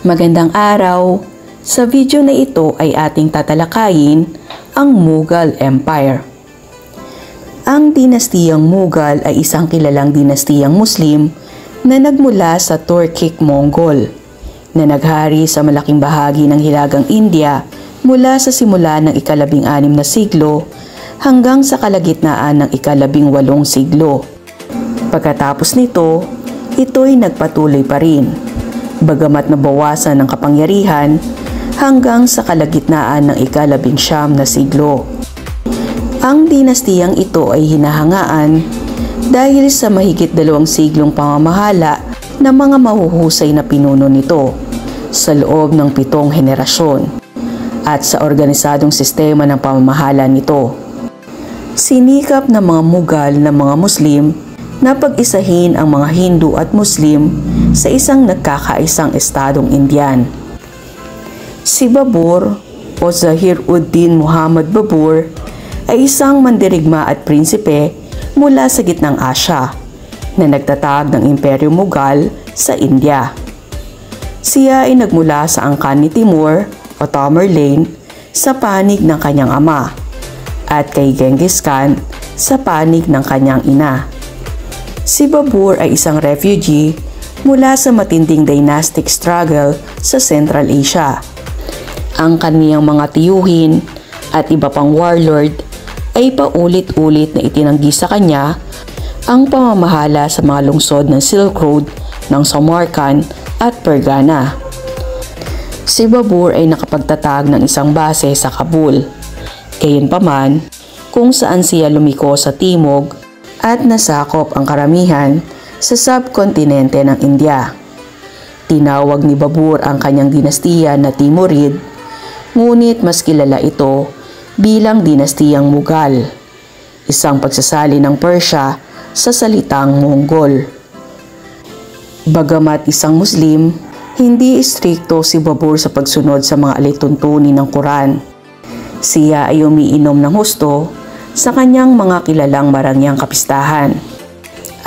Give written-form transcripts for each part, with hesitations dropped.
Magandang araw! Sa video na ito ay ating tatalakayin ang Mughal Empire. Ang dinastiyang Mughal ay isang kilalang dinastiyang Muslim na nagmula sa Turkic-Mongol na naghari sa malaking bahagi ng Hilagang India mula sa simula ng ika-16 na siglo hanggang sa kalagitnaan ng ika-18 siglo. Pagkatapos nito, ito'y nagpatuloy pa rin, bagamat nabawasan ng kapangyarihan hanggang sa kalagitnaan ng ika-19 na siglo. Ang dinastiyang ito ay hinahangaan dahil sa mahigit 2 siglong pamamahala ng mga mahuhusay na pinuno nito sa loob ng 7 henerasyon at sa organisadong sistema ng pamamahala nito. Sinikap ng mga Mughal na mga Muslim na pag-isahin ang mga Hindu at Muslim sa isang nagkakaisang estadong Indian. Si Babur o Zahir-ud-Din Muhammad Babur ay isang mandirigma at prinsipe mula sa Gitnang Asya na nagtatag ng Imperyo Mughal sa India. Siya ay nagmula sa angkan ni Timur o Tamerlane sa panig ng kanyang ama at kay Genghis Khan sa panig ng kanyang ina. Si Babur ay isang refugee mula sa matinding dynastic struggle sa Central Asia. Ang kaniyang mga tiyuhin at iba pang warlord ay paulit-ulit na itinanggi sa kanya ang pamamahala sa mga lungsod ng Silk Road ng Samarkand at Fergana. Si Babur ay nakapagtatag ng isang base sa Kabul, gayunpaman kung saan siya lumiko sa timog at nasakop ang karamihan sa subkontinente ng India. Tinawag ni Babur ang kanyang dinastiya na Timurid, ngunit mas kilala ito bilang dinastiyang Mughal, isang pagsasali ng Persya sa salitang Mongol. Bagamat isang Muslim, hindi istrikto si Babur sa pagsunod sa mga alituntunin ng Quran. Siya ay umiinom ng husto sa kanyang mga kilalang marangyang kapistahan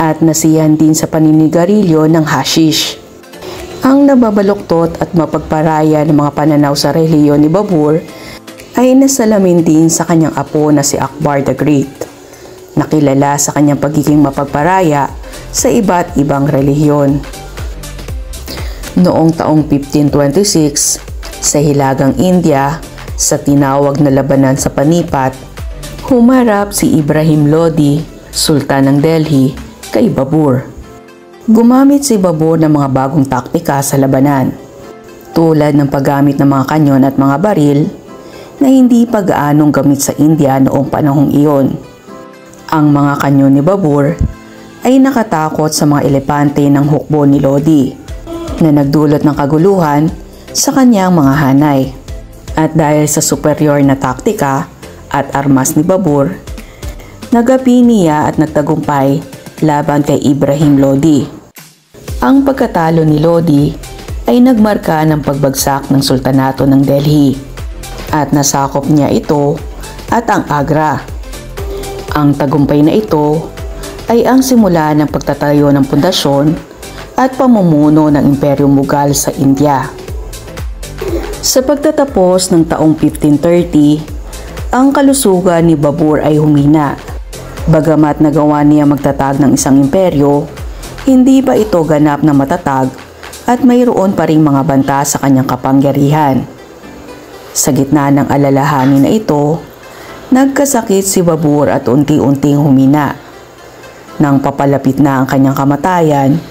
at nasiyahan din sa paninigarilyo ng hashish. Ang nababaluktot at mapagparaya ng mga pananaw sa relihiyon ni Babur ay nasalamin din sa kanyang apo na si Akbar the Great, nakilala sa kanyang pagiging mapagparaya sa iba't ibang relihiyon. Noong taong 1526, sa Hilagang India, sa tinawag na labanan sa Panipat, humarap si Ibrahim Lodi, Sultan ng Delhi, kay Babur. Gumamit si Babur ng mga bagong taktika sa labanan, tulad ng paggamit ng mga kanyon at mga baril na hindi pa gaanong gamit sa India noong panahong iyon. Ang mga kanyon ni Babur ay nakatakot sa mga elepante ng hukbo ni Lodi, na nagdulot ng kaguluhan sa kanyang mga hanay. At dahil sa superior na taktika at armas ni Babur, nagapi niya at nagtagumpay laban kay Ibrahim Lodi. Ang pagkatalo ni Lodi ay nagmarka ng pagbagsak ng sultanato ng Delhi at nasakop niya ito at ang Agra. Ang tagumpay na ito ay ang simula ng pagtatayo ng pundasyon at pamumuno ng Imperyo Mughal sa India. Sa pagtatapos ng taong 1530, ang kalusugan ni Babur ay humina. Bagamat nagawa niya magtatag ng isang imperyo, hindi pa ito ganap na matatag at mayroon pa ring mga banta sa kanyang kapangyarihan. Sa gitna ng alalahanin na ito, nagkasakit si Babur at unti-unting humina. Nang papalapit na ang kanyang kamatayan,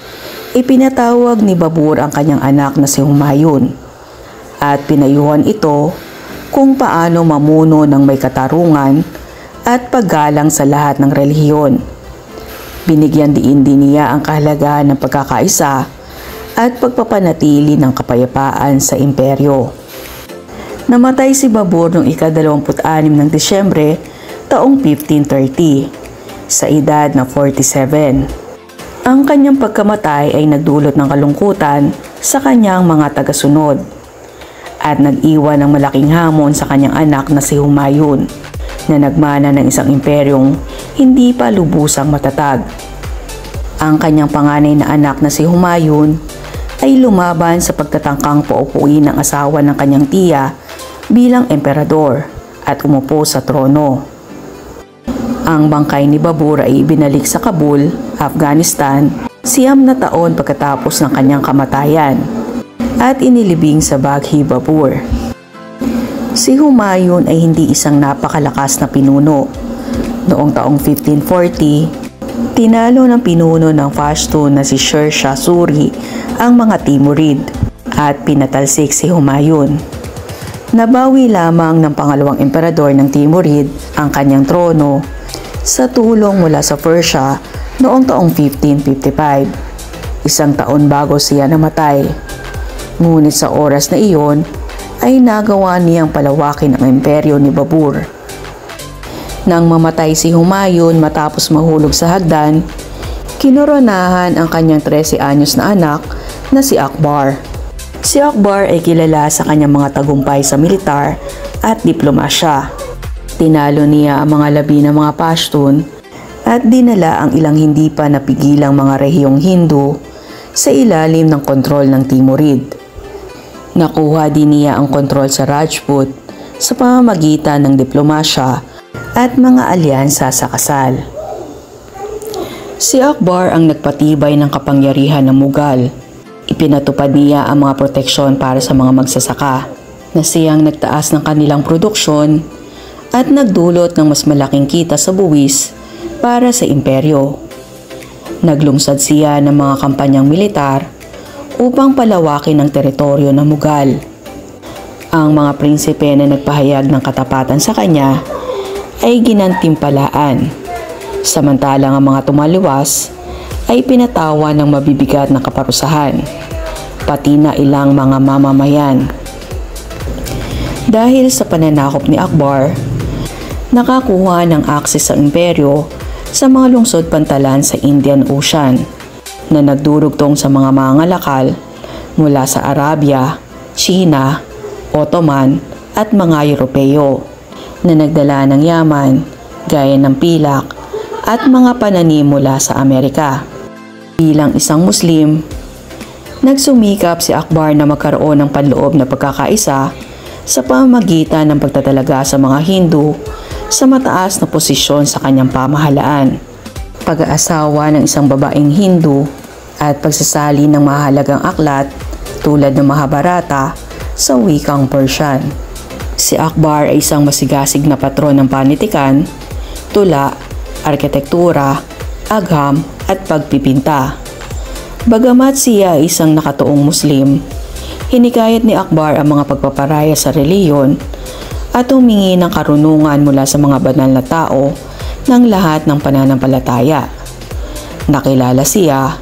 ipinatawag ni Babur ang kanyang anak na si Humayun at pinayuhan ito kung paano mamuno ng may katarungan at paggalang sa lahat ng relihiyon. Binigyan din niya ang kahalagahan ng pagkakaisa at pagpapanatili ng kapayapaan sa imperyo. Namatay si Babur noong ika-26 ng Disyembre taong 1530 sa edad na 47. Ang kanyang pagkamatay ay nagdulot ng kalungkutan sa kanyang mga tagasunod at nag-iwan ng malaking hamon sa kanyang anak na si Humayun na nagmana ng isang imperyong hindi pa lubusang matatag. Ang kanyang panganay na anak na si Humayun ay lumaban sa pagtatangkang paupuin ng asawa ng kanyang tiya bilang emperador at umupo sa trono. Ang bangkay ni Babur ay ibinalik sa Kabul, Afghanistan, 9 na taon pagkatapos ng kanyang kamatayan at inilibing sa Baghi Babur. Si Humayun ay hindi isang napakalakas na pinuno. Noong taong 1540, tinalo ng pinuno ng Pashtun na si Sher Shah Suri ang mga Timurid at pinatalsik si Humayun. Nabawi lamang ng pangalawang emperador ng Timurid ang kanyang trono sa tulong mula sa Persia noong taong 1555, 1 taon bago siya namatay. Ngunit sa oras na iyon ay nagawa niyang palawakin ang imperyo ni Babur. Nang mamatay si Humayun matapos mahulog sa hagdan, kinoronahan ang kanyang 13 anyos na anak na si Akbar. Si Akbar ay kilala sa kanyang mga tagumpay sa militar at diplomasya. Tinalo niya ang mga labi ng mga Pashtun at dinala ang ilang hindi pa napigilang mga rehiyong Hindu sa ilalim ng kontrol ng Timurid. Nakuha din niya ang kontrol sa Rajput sa pamamagitan ng diplomasya at mga alyansa sa kasal. Si Akbar ang nagpatibay ng kapangyarihan ng Mughal. Ipinatupad niya ang mga proteksyon para sa mga magsasaka na siyang nagtaas ng kanilang produksyon at nagdulot ng mas malaking kita sa buwis para sa imperyo. Naglungsad siya ng mga kampanyang militar upang palawakin ang teritoryo ng Mughal. Ang mga prinsipe na nagpahayag ng katapatan sa kanya ay ginantimpalaan, samantalang ang mga tumaliwas ay pinatawan ng mabibigat na kaparusahan, pati na ilang mga mamamayan. Dahil sa pananakop ni Akbar, nakakuha ng akses sa imperyo sa mga lungsod pantalan sa Indian Ocean na nagdurugtong sa mga mangangalakal mula sa Arabia, China, Ottoman at mga Europeo na nagdala ng yaman, gaya ng pilak at mga pananim mula sa Amerika. Bilang isang Muslim, nagsumikap si Akbar na magkaroon ng panloob na pagkakaisa sa pamamagitan ng pagtatalaga sa mga Hindu sa mataas na posisyon sa kanyang pamahalaan, pag-aasawa ng isang babaeng Hindu at pagsasali ng mahalagang aklat tulad ng Mahabharata sa wikang Persian. Si Akbar ay isang masigasig na patron ng panitikan, tula, arkitektura, agham at pagpipinta. Bagamat siya ay isang nakatuong Muslim, hinikayat ni Akbar ang mga pagpaparaya sa reliyon at humingi ng karunungan mula sa mga banal na tao ng lahat ng pananampalataya. Nakilala siya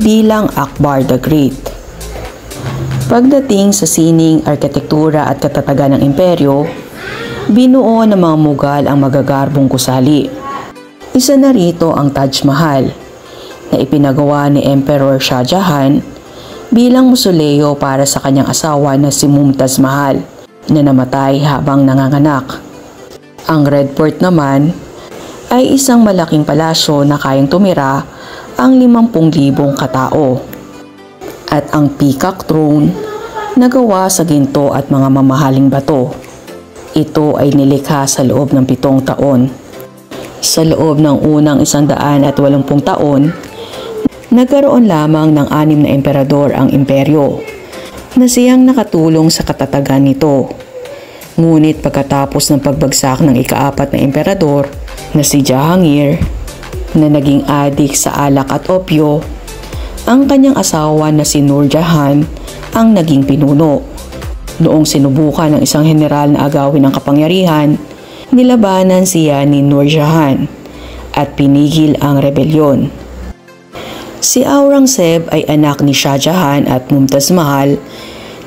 bilang Akbar the Great. Pagdating sa sining, arkitektura at katatagan ng imperyo, binuo ng mga Mughal ang magagarbong gusali. Isa na rito ang Taj Mahal na ipinagawa ni Emperor Shah Jahan bilang musoleo para sa kanyang asawa na si Mumtaz Mahal na namatay habang nanganganak. Ang Red Fort naman ay isang malaking palasyo na kayang tumira ang 50,000 katao. At ang Peacock Throne na gawa sa ginto at mga mamahaling bato. Ito ay nilikha sa loob ng 7 taon. Sa loob ng unang 180 taon, nagkaroon lamang ng 6 na emperador ang imperyo na siyang nakatulong sa katatagan nito. Ngunit pagkatapos ng pagbagsak ng ika-4 na emperador na si Jahangir na naging adik sa alak at opyo, ang kanyang asawa na si Nur Jahan ang naging pinuno. Noong sinubukan ng isang general na agawin ang kapangyarihan, nilabanan siya ni Nur Jahan at pinigil ang rebelyon. Si Aurangzeb ay anak ni Shah Jahan at Mumtaz Mahal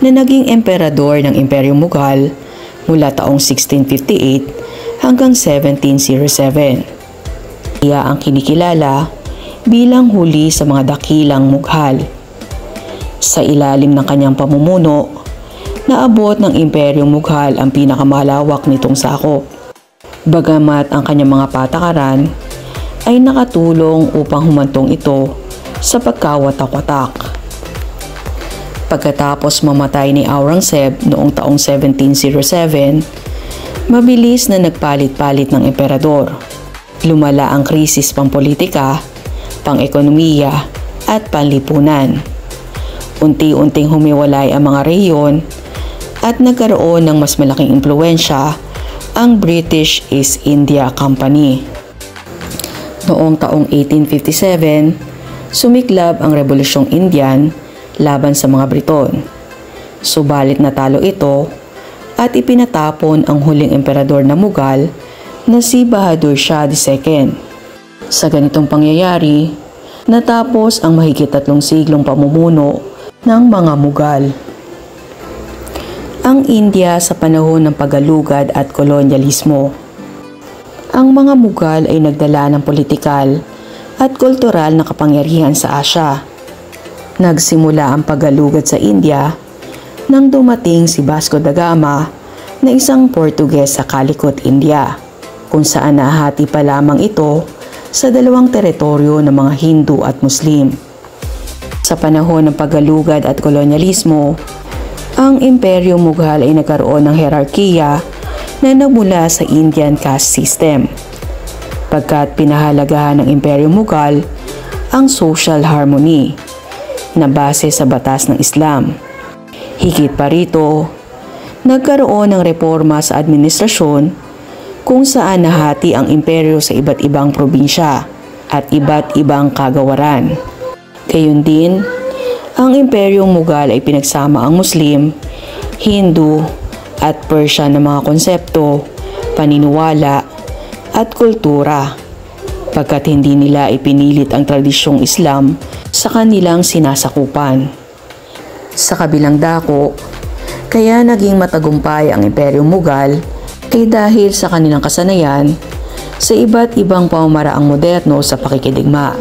na naging emperador ng Imperyo Mughal mula taong 1658 hanggang 1707. Siya ang kinikilala bilang huli sa mga dakilang Mughal. Sa ilalim ng kanyang pamumuno, naabot ng Imperyong Mughal ang pinakamalawak nitong sakop. Bagamat ang kanyang mga patakaran ay nakatulong upang humantong ito sa pagkawatak-watak. Pagkatapos mamatay ni Aurangzeb noong taong 1707, mabilis na nagpalit-palit ng emperador. Lumala ang krisis pampolitika, pang-ekonomiya at panlipunan. Unti-unting humiwalay ang mga rehiyon at nagkaroon ng mas malaking impluwensya ang British East India Company. Noong taong 1857, sumiklab ang Rebolusyong Indian laban sa mga Briton. Subalit natalo ito at ipinatapon ang huling emperador na Mughal na si Bahadur Shah II. Sa ganitong pangyayari, natapos ang mahigit 3 siglong pamumuno ng mga Mughal. Ang India sa panahon ng paggalugad at kolonyalismo. Ang mga Mughal ay nagdala ng politikal at kultural na kapangyarihan sa Asya. Nagsimula ang paggalugad sa India nang dumating si Vasco da Gama na isang Portuges sa Calicut, India, kung saan nahati pa lamang ito sa 2 teritoryo ng mga Hindu at Muslim. Sa panahon ng paggalugad at kolonyalismo, ang Imperyo Mughal ay nagkaroon ng hierarkiya na nagmula sa Indian caste system, pagkat pinahalagahan ng Imperyo Mughal ang social harmony na base sa batas ng Islam. Higit pa rito, nagkaroon ng reforma sa administrasyon kung saan nahati ang imperyo sa iba't ibang probinsya at iba't ibang kagawaran. Gayon din, ang Imperyong Mughal ay pinagsama ang Muslim, Hindu at Persian na mga konsepto, paniniwala at kultura, pagkat hindi nila ipinilit ang tradisyong Islam sa kanilang sinasakupan. Sa kabilang dako, kaya naging matagumpay ang Imperyong Mughal ay dahil sa kanilang kasanayan sa iba't ibang pamamaraang moderno sa pakikidigma,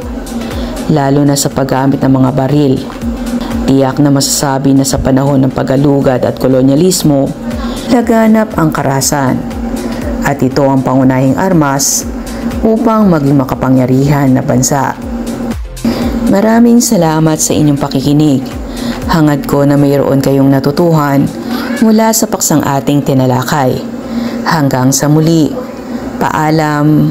lalo na sa paggamit ng mga baril. Tiyak na masasabi na sa panahon ng paggalugad at kolonyalismo, laganap ang karahasan, at ito ang pangunahing armas upang maging makapangyarihan na bansa. Maraming salamat sa inyong pakikinig. Hangad ko na mayroon kayong natutuhan mula sa paksang ating tinalakay. Hanggang sa muli, paalam.